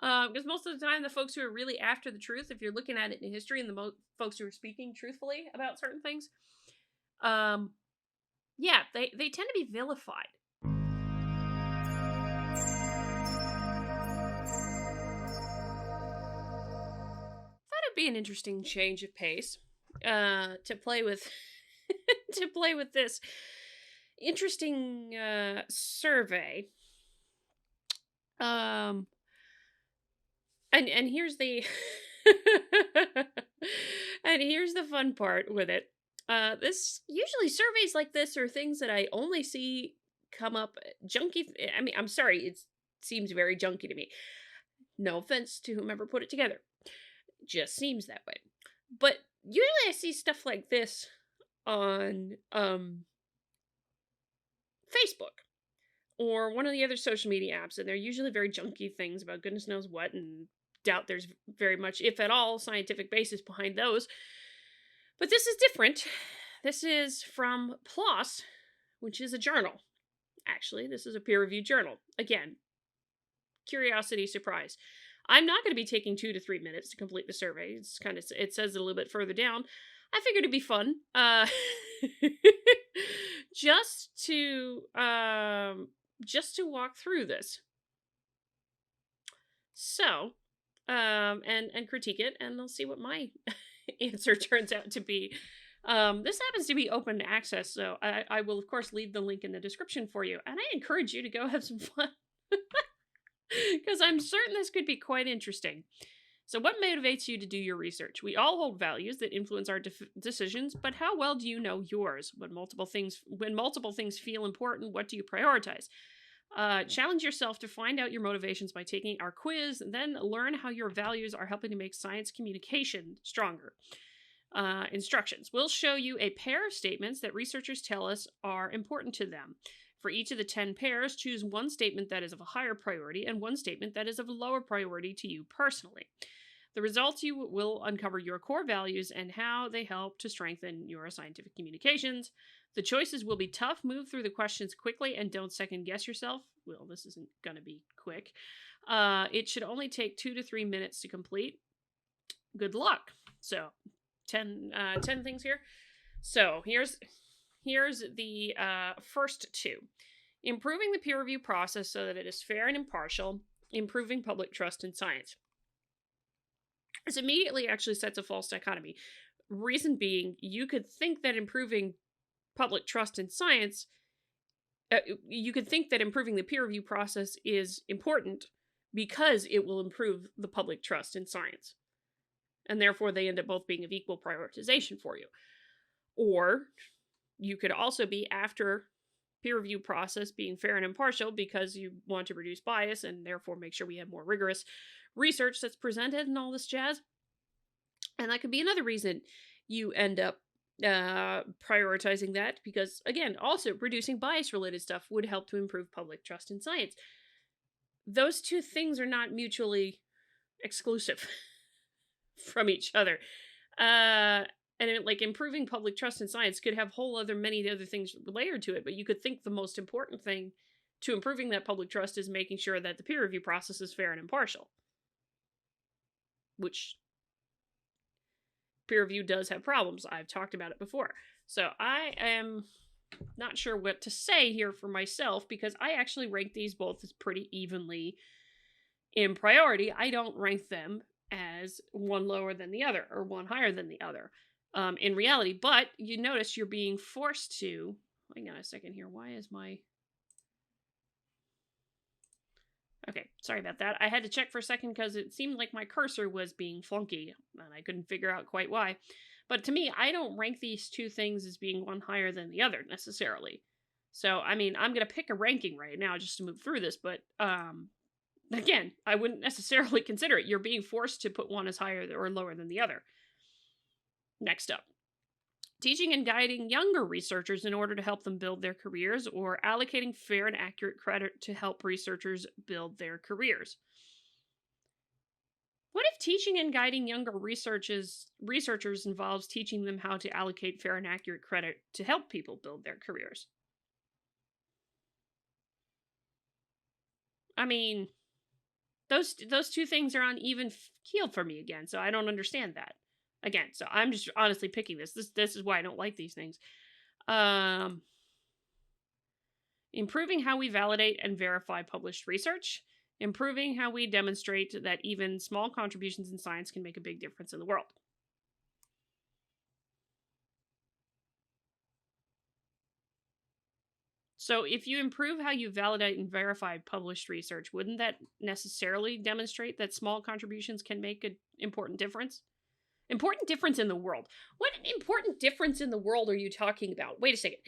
Because most of the time, the folks who are really after the truth, if you're looking at it in history, and the folks who are speaking truthfully about certain things, um, yeah, they tend to be vilified. Thought it'd be an interesting change of pace, to play with, to play with this interesting survey. Um, and here's the and here's the fun part with it. This usually surveys like this are things that I only see come up junky. I mean, I'm sorry, it seems very junky to me. No offense to whomever put it together. It just seems that way. But usually I see stuff like this on Facebook or one of the other social media apps, and they're usually very junky things about goodness knows what, and doubt there's very much, if at all, scientific basis behind those. But this is different. This is from PLoS, which is a journal. Actually, this is a peer-reviewed journal. Again, curiosity, surprise. I'm not going to be taking 2 to 3 minutes to complete the survey. It's kind of, it says it a little bit further down. I figured it'd be fun, just to walk through this. So, and critique it, and I'll see what my answer turns out to be. This happens to be open access, so I will of course leave the link in the description for you, and I encourage you to go have some fun, because I'm certain this could be quite interesting. So what motivates you to do your research? We all hold values that influence our decisions, but how well do you know yours? When multiple things feel important, what do you prioritize? Challenge yourself to find out your motivations by taking our quiz, and then learn how your values are helping to make science communication stronger. Instructions. We'll show you a pair of statements that researchers tell us are important to them. For each of the 10 pairs, choose one statement that is of a higher priority and one statement that is of a lower priority to you personally. The results you will uncover your core values and how they help to strengthen your scientific communications. The choices will be tough. Move through the questions quickly and don't second guess yourself. Well, this isn't going to be quick. It should only take 2 to 3 minutes to complete. Good luck. So, 10 things here. So, here's the first two. Improving the peer review process so that it is fair and impartial. Improving public trust in science. This immediately actually sets a false dichotomy. Reason being, you could think that improving public trust in science, you could think that improving the peer review process is important because it will improve the public trust in science. And therefore, they end up both being of equal prioritization for you. Or you could also be after peer review process being fair and impartial because you want to reduce bias and therefore make sure we have more rigorous research that's presented and all this jazz. And that could be another reason you end up prioritizing that, because again, also reducing bias related stuff would help to improve public trust in science. Those two things are not mutually exclusive from each other. And like improving public trust in science could have many other things layered to it, but you could think the most important thing to improving that public trust is making sure that the peer review process is fair and impartial. Which peer review does have problems. I've talked about it before. So I am not sure what to say here for myself, because I actually rank these both as pretty evenly in priority. I don't rank them as one lower than the other or one higher than the other in reality. But you notice you're being forced to... Hang on a second here. Why is my... Okay, sorry about that. I had to check for a second because it seemed like my cursor was being funky, and I couldn't figure out quite why. But to me, I don't rank these two things as being one higher than the other, necessarily. So, I mean, I'm going to pick a ranking right now just to move through this, but, again, I wouldn't necessarily consider it. You're being forced to put one as higher or lower than the other. Next up. Teaching and guiding younger researchers in order to help them build their careers, or allocating fair and accurate credit to help researchers build their careers. What if teaching and guiding younger researchers involves teaching them how to allocate fair and accurate credit to help people build their careers? I mean, those two things are on even keel for me again. So I don't understand that again. So I'm just honestly picking this. This is why I don't like these things. Um, Improving how we validate and verify published research. Improving how we demonstrate that even small contributions in science can make a big difference in the world. So, if you improve how you validate and verify published research, wouldn't that necessarily demonstrate that small contributions can make an important difference? Important difference in the world. What important difference in the world are you talking about? Wait a second.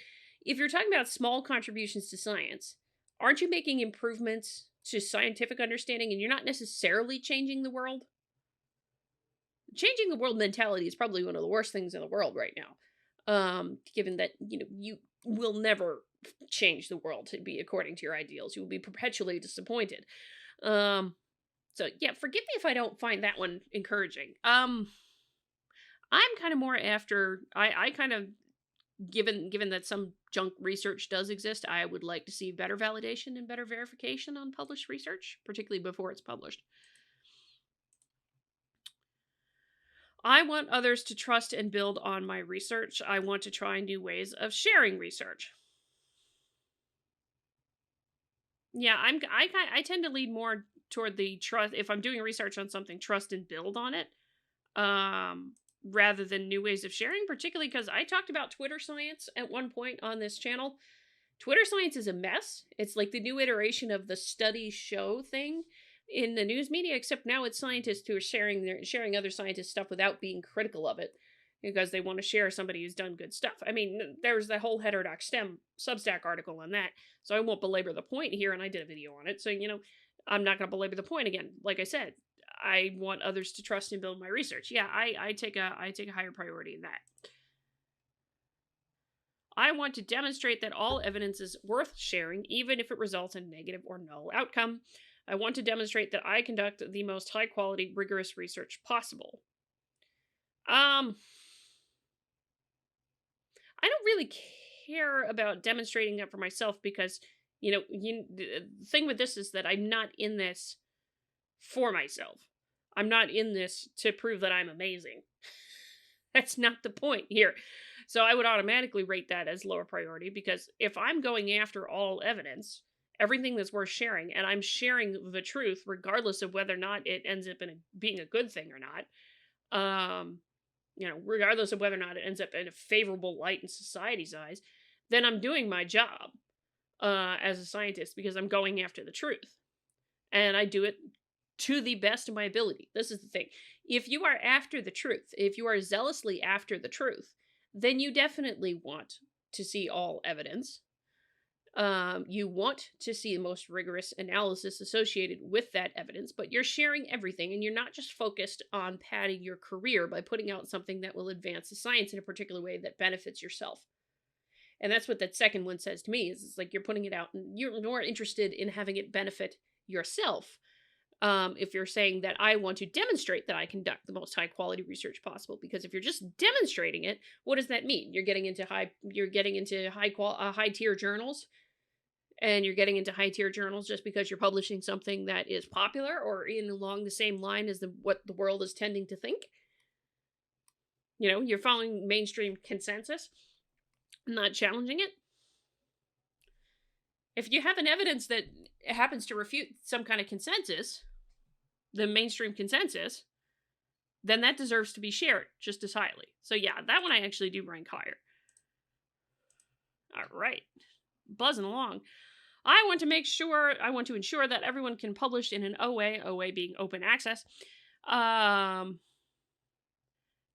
If you're talking about small contributions to science, aren't you making improvements to scientific understanding and you're not necessarily changing the world? Changing the world mentality is probably one of the worst things in the world right now. Given that, you will never change the world to be according to your ideals. You will be perpetually disappointed. Um, so yeah, forgive me if I don't find that one encouraging. I'm kind of more after I kind of given that some junk research does exist, I would like to see better validation and better verification on published research, particularly before it's published. I want others to trust and build on my research. I want to try new ways of sharing research. Yeah, I tend to lead more toward the trust if I'm doing research on something, trust and build on it. Um Rather than new ways of sharing, particularly because I talked about Twitter science at one point on this channel. Twitter science is a mess. It's like the new iteration of the study show thing in the news media, except now it's scientists who are sharing other scientists' stuff without being critical of it because they want to share somebody who's done good stuff. I mean, there's the whole heterodox STEM Substack article on that, so I won't belabor the point here, and I did a video on it, so I'm not going to belabor the point again. Like I said, I want others to trust and build my research. Yeah, I take a higher priority in that. I want to demonstrate that all evidence is worth sharing, even if it results in negative or null outcome. I want to demonstrate that I conduct the most high quality, rigorous research possible. I don't really care about demonstrating that for myself because, the thing with this is that I'm not in this for myself. I'm not in this to prove that I'm amazing. That's not the point here. So I would automatically rate that as lower priority because if I'm going after all evidence, everything that's worth sharing, and I'm sharing the truth regardless of whether or not it ends up being a good thing or not, regardless of whether or not it ends up in a favorable light in society's eyes, then I'm doing my job as a scientist because I'm going after the truth. And I do it to the best of my ability. This is the thing. If you are after the truth, if you are zealously after the truth, then you definitely want to see all evidence. You want to see the most rigorous analysis associated with that evidence, but you're sharing everything and you're not just focused on padding your career by putting out something that will advance the science in a particular way that benefits yourself. And that's what that second one says to me is it's like you're putting it out and you're more interested in having it benefit yourself. If you're saying that I want to demonstrate that I conduct the most high quality research possible, because if you're just demonstrating it, what does that mean? You're getting into high tier journals, and you're getting into high tier journals just because you're publishing something that is popular or in along the same line as what the world is tending to think. You're following mainstream consensus, not challenging it. If you have an evidence that happens to refute some kind of consensus, the mainstream consensus, then that deserves to be shared just as highly. So yeah, that one I actually do rank higher. All right. Buzzing along. I want to ensure that everyone can publish in an OA being open access,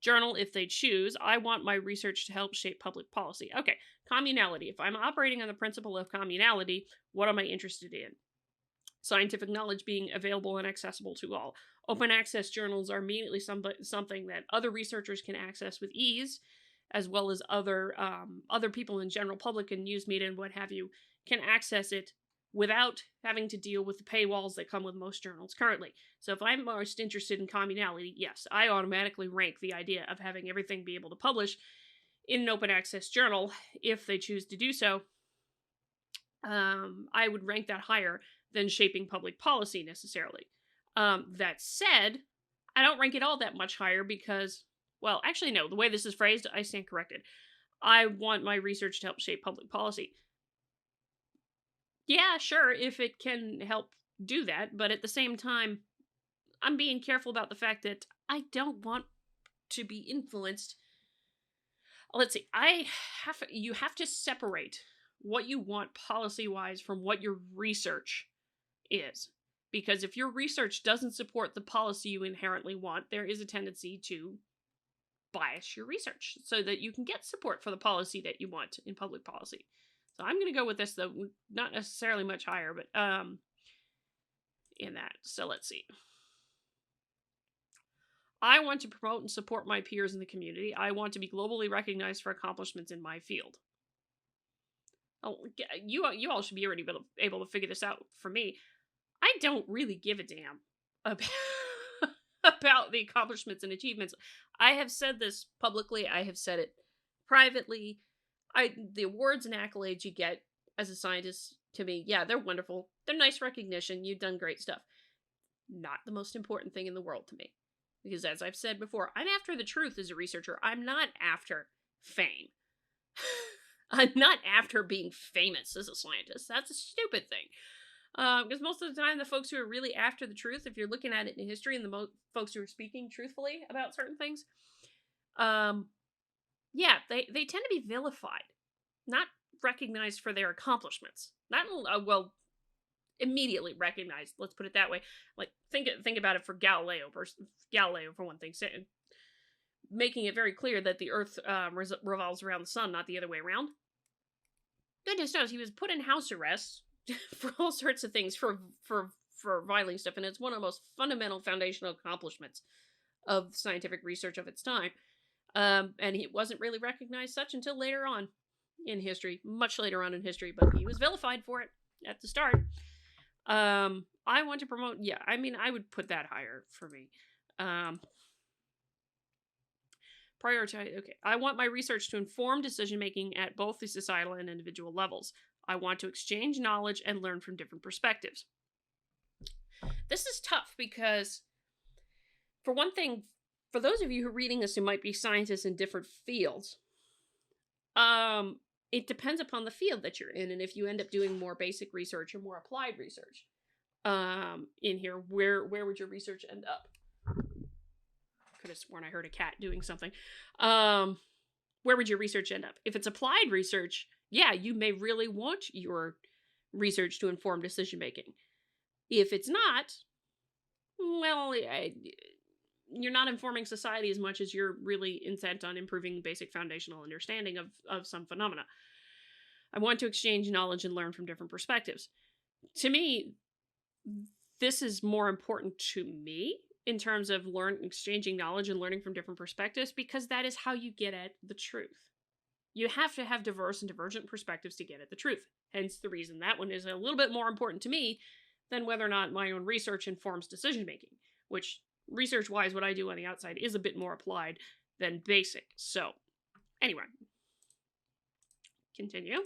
journal if they choose. I want my research to help shape public policy. Okay, communality. If I'm operating on the principle of communality, what am I interested in? Scientific knowledge being available and accessible to all. Open access journals are immediately something that other researchers can access with ease, as well as other people in general public and news media and what have you can access it without having to deal with the paywalls that come with most journals currently. So if I'm most interested in communality, yes, I automatically rank the idea of having everything be able to publish in an open access journal if they choose to do so. I would rank that higher than shaping public policy necessarily. That said, I don't rank it all that much higher because, well, actually, no, the way this is phrased, I stand corrected. I want my research to help shape public policy. Yeah, sure, if it can help do that, but at the same time, I'm being careful about the fact that I don't want to be influenced. Let's see. You have to separate what you want policy-wise from what your research is. Because if your research doesn't support the policy you inherently want, there is a tendency to bias your research so that you can get support for the policy that you want in public policy. So I'm going to go with this, though, not necessarily much higher, but in that. So let's see. I want to promote and support my peers in the community. I want to be globally recognized for accomplishments in my field. Oh, you all should be already able to figure this out for me. I don't really give a damn about, about the accomplishments and achievements. I have said this publicly. I have said it privately. The awards and accolades you get as a scientist, to me, yeah, they're wonderful. They're nice recognition. You've done great stuff. Not the most important thing in the world to me. Because as I've said before, I'm after the truth as a researcher. I'm not after fame. I'm not after being famous as a scientist. That's a stupid thing. Because most of the time, the folks who are really after the truth, if you're looking at it in history, and the folks who are speaking truthfully about certain things, yeah, they tend to be vilified, not recognized for their accomplishments. Not well, immediately recognized. Let's put it that way. Like think about it for Galileo for one thing, making it very clear that the Earth revolves around the sun, not the other way around. Goodness knows he was put in house arrest for all sorts of things for violating stuff, and it's one of the most fundamental foundational accomplishments of scientific research of its time. And he wasn't really recognized such until later on in history, much later on in history, but he was vilified for it at the start. I want to promote, yeah, I mean, I would put that higher for me. Prioritize, okay. I want my research to inform decision-making at both the societal and individual levels. I want to exchange knowledge and learn from different perspectives. This is tough because, for one thing, for those of you who are reading this who might be scientists in different fields, it depends upon the field that you're in, and if you end up doing more basic research or more applied research in here, where would your research end up? Could have sworn I heard a cat doing something. Where would your research end up? If it's applied research, yeah, you may really want your research to inform decision making. If it's not, well, you're not informing society as much as you're really intent on improving basic foundational understanding of some phenomena. I want to exchange knowledge and learn from different perspectives. To me, this is more important to me in terms of exchanging knowledge and learning from different perspectives, because that is how you get at the truth. You have to have diverse and divergent perspectives to get at the truth. Hence the reason that one is a little bit more important to me than whether or not my own research informs decision making, which research-wise, what I do on the outside is a bit more applied than basic. So, anyway. Continue.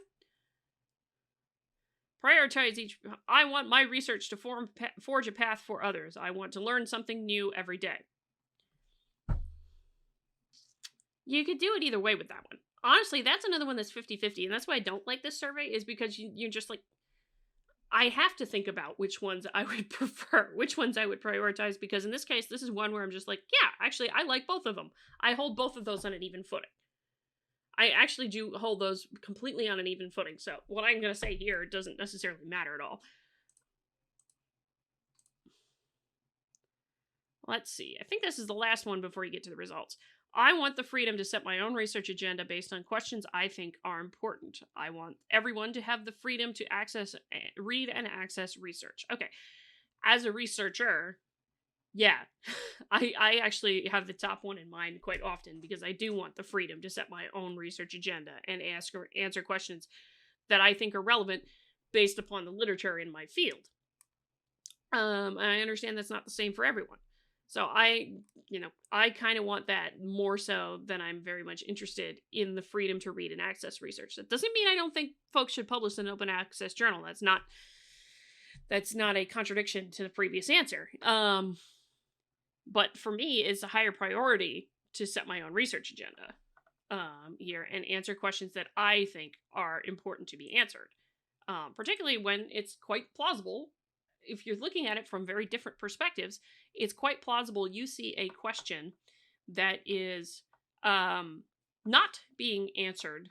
Prioritize each. I want my research to forge a path for others. I want to learn something new every day. You could do it either way with that one. Honestly, that's another one that's 50-50, and that's why I don't like this survey, is because you're just like, I have to think about which ones I would prefer, which ones I would prioritize, because in this case, this is one where I'm just like, yeah, actually, I like both of them. I hold both of those on an even footing. I actually do hold those completely on an even footing, so what I'm going to say here doesn't necessarily matter at all. Let's see. I think this is the last one before you get to the results. I want the freedom to set my own research agenda based on questions I think are important. I want everyone to have the freedom to read and access research. Okay. As a researcher, yeah, I actually have the top one in mind quite often, because I do want the freedom to set my own research agenda and answer questions that I think are relevant based upon the literature in my field. I understand that's not the same for everyone. So I kind of want that more so than I'm very much interested in the freedom to read and access research. That doesn't mean I don't think folks should publish in an open access journal. That's not a contradiction to the previous answer. But for me, it's a higher priority to set my own research agenda here and answer questions that I think are important to be answered. Particularly when it's quite plausible. If you're looking at it from very different perspectives, it's quite plausible you see a question that is not being answered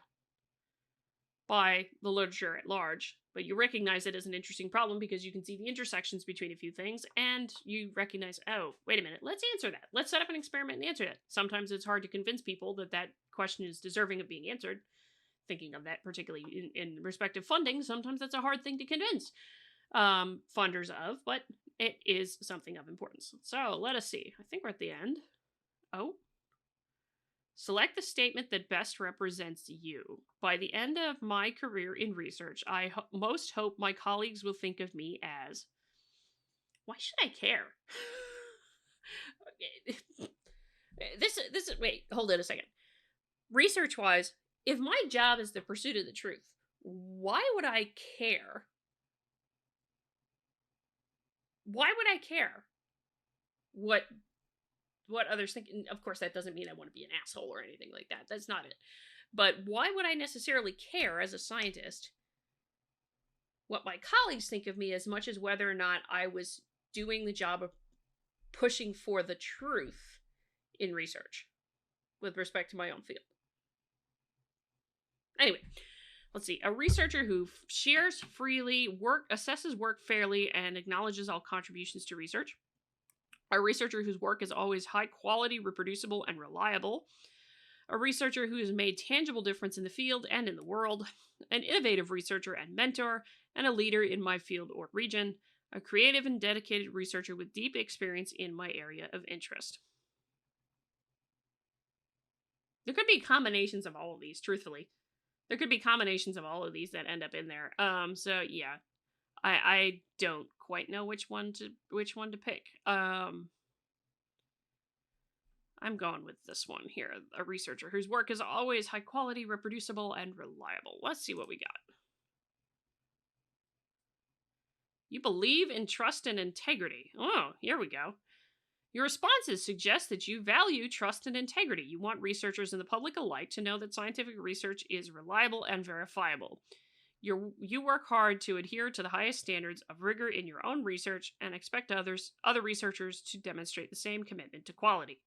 by the literature at large, but you recognize it as an interesting problem because you can see the intersections between a few things, and you recognize, oh, wait a minute, let's answer that. Let's set up an experiment and answer that. Sometimes it's hard to convince people that that question is deserving of being answered. Thinking of that particularly in respect of funding, sometimes that's a hard thing to convince funders of, but it is something of importance. So let us see. I think we're at the end. Oh. Select the statement that best represents you. By the end of my career in research, I most hope my colleagues will think of me as. Why should I care? this is wait, hold it a second. Research wise, if my job is the pursuit of the truth, why would I care? Why would I care what others think? And of course, that doesn't mean I want to be an asshole or anything like that. That's not it. But why would I necessarily care as a scientist what my colleagues think of me as much as whether or not I was doing the job of pushing for the truth in research with respect to my own field? Anyway, let's see. A researcher who shares freely, assesses work fairly, and acknowledges all contributions to research. A researcher whose work is always high quality, reproducible, and reliable. A researcher who has made tangible difference in the field and in the world. An innovative researcher and mentor, and a leader in my field or region. A creative and dedicated researcher with deep experience in my area of interest. There could be combinations of all of these, truthfully. There could be combinations of all of these that end up in there. So yeah. I don't quite know which one to pick. I'm going with this one here. A researcher whose work is always high quality, reproducible, and reliable. Let's see what we got. You believe in trust and integrity. Oh, here we go. Your responses suggest that you value trust and integrity. You want researchers and the public alike to know that scientific research is reliable and verifiable. You work hard to adhere to the highest standards of rigor in your own research and expect other researchers to demonstrate the same commitment to quality.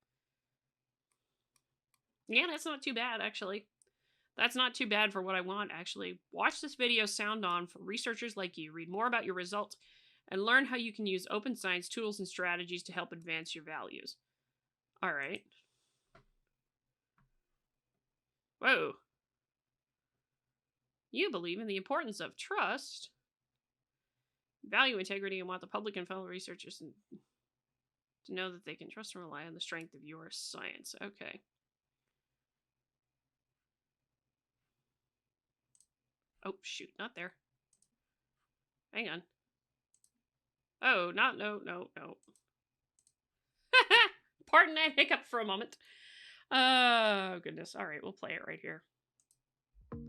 Yeah, that's not too bad, actually. That's not too bad for what I want, actually. Watch this video sound on for researchers like you. Read more about your results and learn how you can use open science tools and strategies to help advance your values. All right. Whoa. You believe in the importance of trust, value integrity, and want the public and fellow researchers to know that they can trust and rely on the strength of your science. Okay. Oh, shoot, not there. Hang on. Oh, no. Pardon that hiccup for a moment. Oh, goodness. All right, we'll play it right here.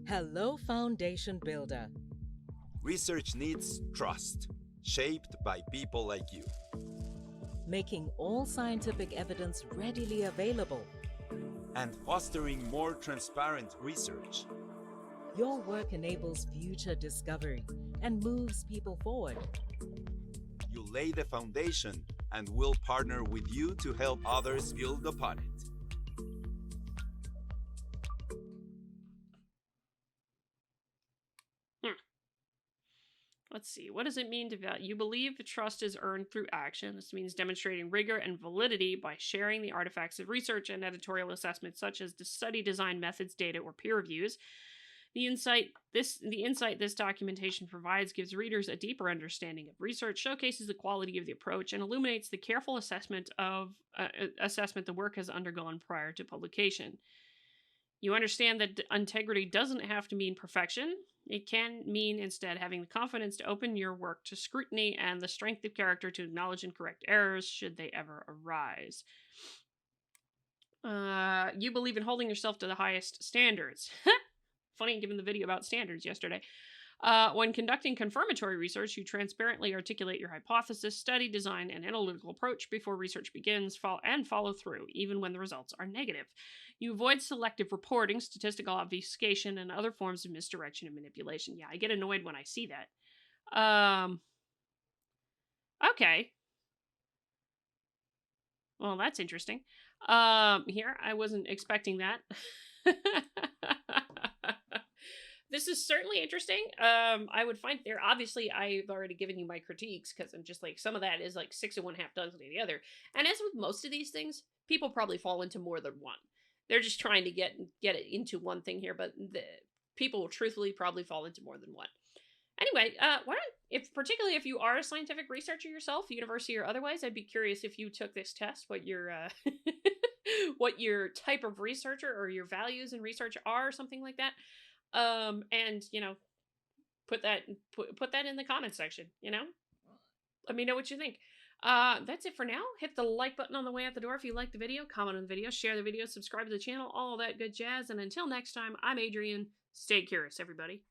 Hello, Foundation Builder. Research needs trust, shaped by people like you. Making all scientific evidence readily available. And fostering more transparent research. Your work enables future discovery and moves people forward. You lay the foundation, and we'll partner with you to help others build upon it. Let's see. What does it mean to value? You believe the trust is earned through action. This means demonstrating rigor and validity by sharing the artifacts of research and editorial assessments, such as the study design methods, data, or peer reviews. The insight this documentation provides gives readers a deeper understanding of research, showcases the quality of the approach, and illuminates the careful assessment the work has undergone prior to publication. You understand that integrity doesn't have to mean perfection. It can mean instead having the confidence to open your work to scrutiny and the strength of character to acknowledge and correct errors should they ever arise. You believe in holding yourself to the highest standards. Funny, given the video about standards yesterday. When conducting confirmatory research, you transparently articulate your hypothesis, study design, and analytical approach before research begins, and follow through, even when the results are negative. You avoid selective reporting, statistical obfuscation, and other forms of misdirection and manipulation. Yeah, I get annoyed when I see that. Okay. Well, that's interesting. Here, I wasn't expecting that. This is certainly interesting. I would find there, obviously, I've already given you my critiques because I'm just like, some of that is like six of one, half dozen of the other. And as with most of these things, people probably fall into more than one. They're just trying to get it into one thing here, but the people will truthfully probably fall into more than one. Anyway, why don't, if particularly if you are a scientific researcher yourself, university or otherwise, I'd be curious if you took this test, what your what your type of researcher or your values in research are, or something like that. And put that in the comment section. Let me know what you think. That's it for now. Hit the like button on the way out the door if you like the video, comment on the video, share the video, subscribe to the channel, all that good jazz. And until next time, I'm Adrian. Stay curious, everybody.